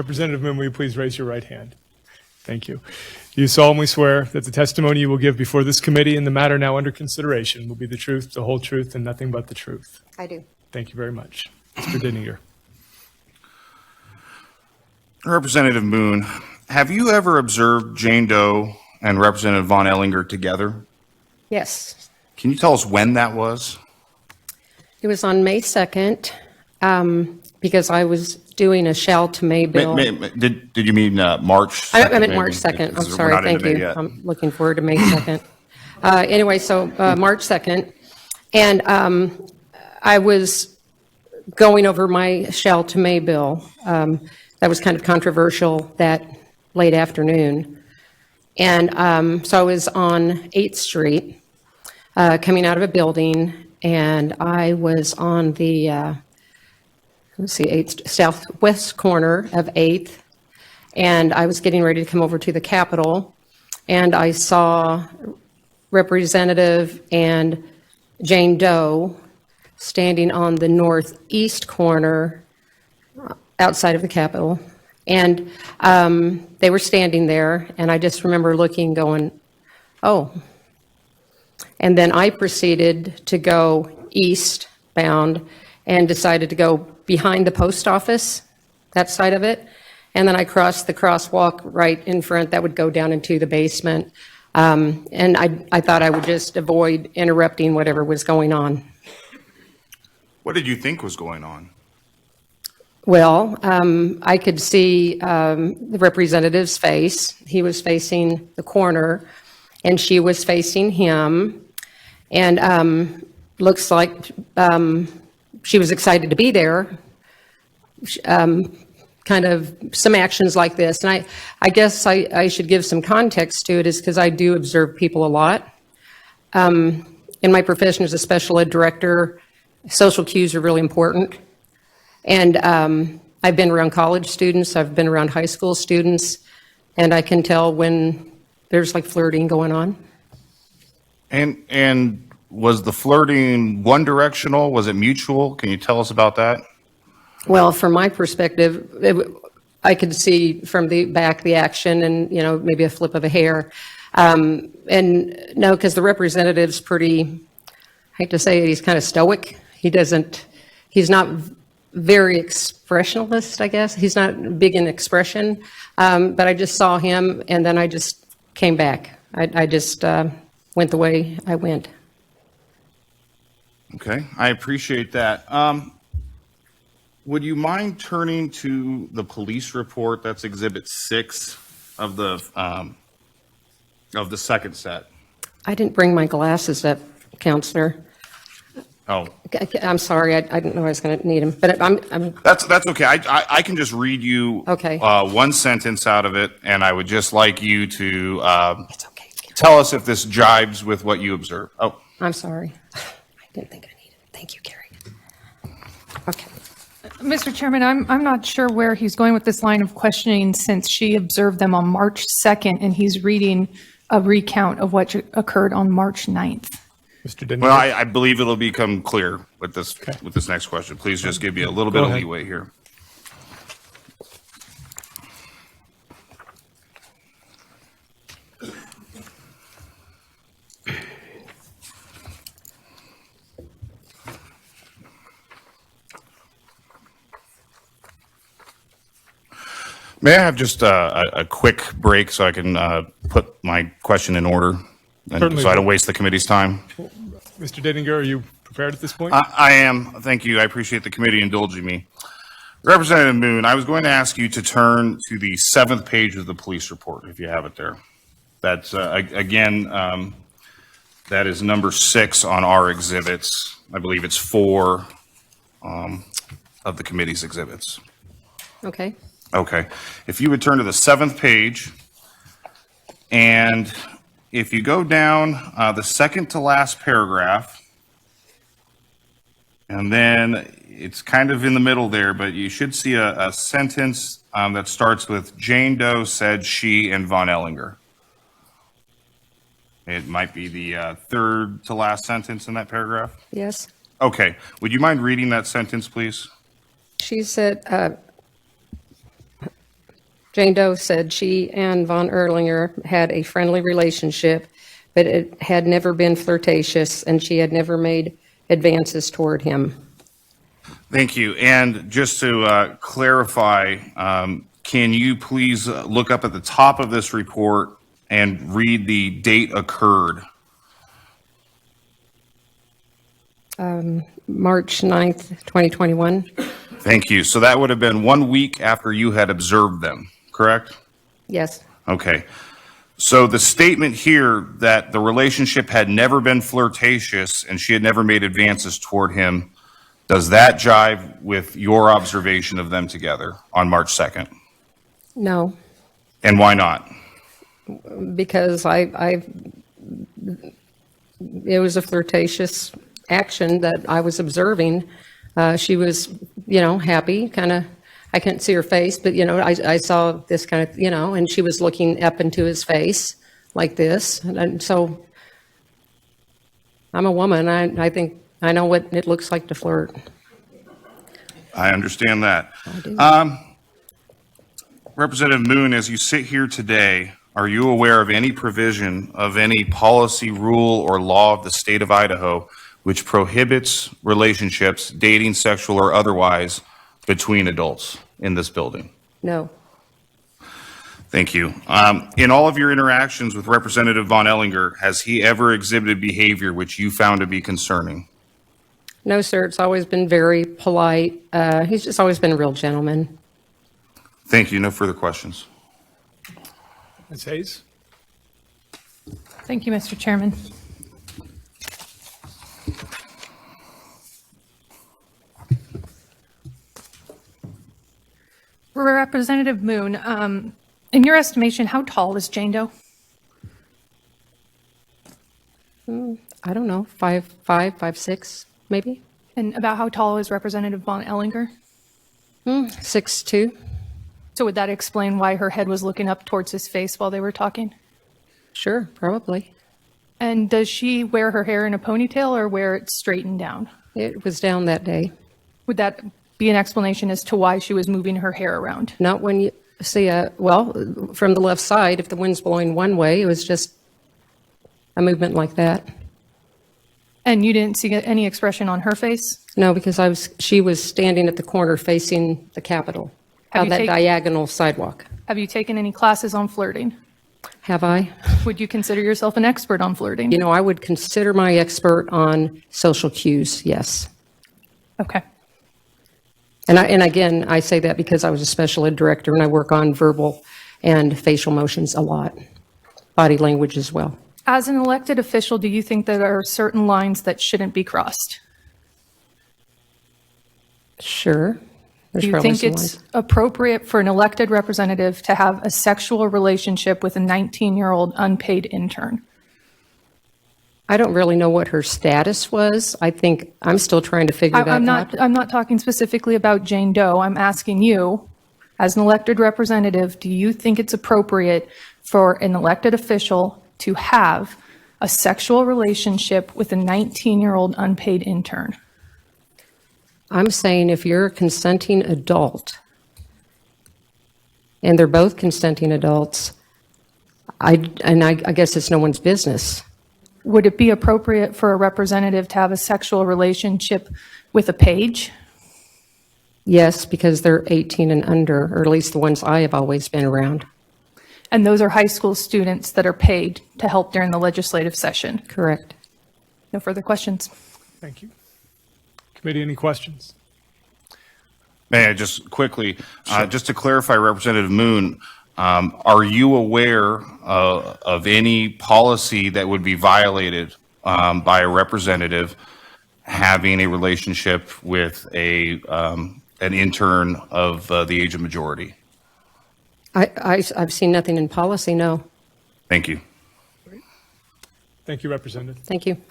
Representative Moon, will you please raise your right hand? Thank you. Do you solemnly swear that the testimony you will give before this committee in the matter now under consideration will be the truth, the whole truth, and nothing but the truth? I do. Thank you very much. Mr. Ehlinger. Representative Moon, have you ever observed Jane Doe and Representative Von Ehlinger together? Yes. Can you tell us when that was? It was on May 2nd because I was doing a shall to may bill. Did you mean March 2nd? I meant March 2nd. I'm sorry. Thank you. I'm looking forward to May 2nd. Anyway, so March 2nd. And I was going over my shall to may bill. That was kind of controversial that late afternoon. And so I was on 8th Street coming out of a building, and I was on the, southwest corner of 8th, and I was getting ready to come over to the Capitol, and I saw Representative and Jane Doe standing on the northeast corner outside of the Capitol, and they were standing there, and I just remember looking, going, oh. And then I proceeded to go eastbound and decided to go behind the post office, that side of it. And then I crossed the crosswalk right in front that would go down into the basement. And I thought I would just avoid interrupting whatever was going on. What did you think was going on? Well, I could see the representative's face. He was facing the corner, and she was facing him. And looks like she was excited to be there. Kind of some actions like this. And I guess I should give some context to it, is because I do observe people a lot. In my profession as a special ed director, social cues are really important. And I've been around college students, I've been around high school students, and I can tell when there's like flirting going on. And was the flirting one directional? Was it mutual? Can you tell us about that? Well, from my perspective, I could see from the back the action and, maybe a flip of a hair. And no, because the representative's pretty, I hate to say it, he's kind of stoic. He's not very expressionless, I guess. He's not big in expression. But I just saw him, and then I just came back. I just went the way I went. Okay, I appreciate that. Would you mind turning to the police report? That's Exhibit 6 of the second set. I didn't bring my glasses up, Counselor. Oh, I'm sorry. I didn't know I was going to need them, but I'm. that's okay. I can just read you Okay. One sentence out of it, and I would just like you to It's okay. tell us if this jives with what you observe. Oh, I'm sorry. I didn't think I needed it. Thank you, Carrie. Okay. Mr. Chairman, I'm not sure where he's going with this line of questioning, since she observed them on March 2nd, and he's reading a recount of what occurred on March 9th. Mr. Ehlinger. well, I believe it'll become clear with this next question. Please just give me a little bit of leeway here. May I have just a quick break so I can put my question in order, and Certainly. so I don't waste the committee's time? Mr. Ehlinger, are you prepared at this point? I am. Thank you. I appreciate the committee indulging me. Representative Moon, I was going to ask you to turn to the 7th page of the police report, if you have it there. That's, again, that is number 6 on our exhibits. I believe it's 4 of the committee's exhibits. Okay. Okay. If you would turn to the 7th page, and if you go down the second to last paragraph, and then it's kind of in the middle there, but you should see a sentence that starts with Jane Doe said she and Von Ehlinger. It might be the third to last sentence in that paragraph. Yes. Okay. Would you mind reading that sentence, please? She said, Jane Doe said she and Von Erlinger had a friendly relationship, but it had never been flirtatious, and she had never made advances toward him. Thank you. And just to clarify, can you please look up at the top of this report and read the date occurred? March 9th, 2021. Thank you. So that would have been 1 week after you had observed them, correct? Yes, Okay. So the statement here that the relationship had never been flirtatious and she had never made advances toward him, does that jive with your observation of them together on March 2nd? no, And why not? because it was a flirtatious action that I was observing. She was, happy, kind of, I couldn't see her face, but, I saw this kind of, and she was looking up into his face like this. And so I'm a woman. I think I know what it looks like to flirt. I understand that. I do. Representative Moon, as you sit here today, are you aware of any provision of any policy, rule, or law of the state of Idaho which prohibits relationships, dating, sexual or otherwise, between adults in this building? No, Thank you. In all of your interactions with Representative Von Ehlinger, has he ever exhibited behavior which you found to be concerning? no, sir. It's always been very polite. He's just always been a real gentleman. Thank you. No further questions. Ms. Hayes? Thank you, Mr. Chairman. Representative Moon, in your estimation, how tall is Jane Doe? I don't know, 5'5", 5'6", maybe? And about how tall is Representative Von Ehlinger? 6'2". So would that explain why her head was looking up towards his face while they were talking? Sure, probably. And does she wear her hair in a ponytail or wear it straightened down? It was down that day. Would that be an explanation as to why she was moving her hair around? Not when you see from the left side, if the wind's blowing one way, it was just a movement like that. And you didn't see any expression on her face? No, because she was standing at the corner facing the Capitol, Have on you that taken- diagonal sidewalk. Have you taken any classes on flirting? Have I? Would you consider yourself an expert on flirting? I would consider my expert on social cues, yes. Okay. And again, I say that because I was a special ed director and I work on verbal and facial motions a lot, body language as well. As an elected official, do you think that there are certain lines that shouldn't be crossed? Sure. There's Do you probably think some it's lines. appropriate for an elected representative to have a sexual relationship with a 19-year-old unpaid intern? I don't really know what her status was. I think I'm still trying to figure that I'm out. not talking specifically about Jane Doe. I'm asking you, as an elected representative, do you think it's appropriate for an elected official to have a sexual relationship with a 19-year-old unpaid intern? I'm saying if you're a consenting adult, and they're both consenting adults, I guess it's no one's business. Would it be appropriate for a representative to have a sexual relationship with a page? Yes, because they're 18 and under, or at least the ones I have always been around. And those are high school students that are paid to help during the legislative session. Correct. No further questions. Thank you. Committee, any questions? May I just quickly, just to clarify, Representative Moon, are you aware of any policy that would be violated by a representative having a relationship with an intern of the age of majority? I've seen nothing in policy, no. Thank you. Thank you, Representative. Thank you.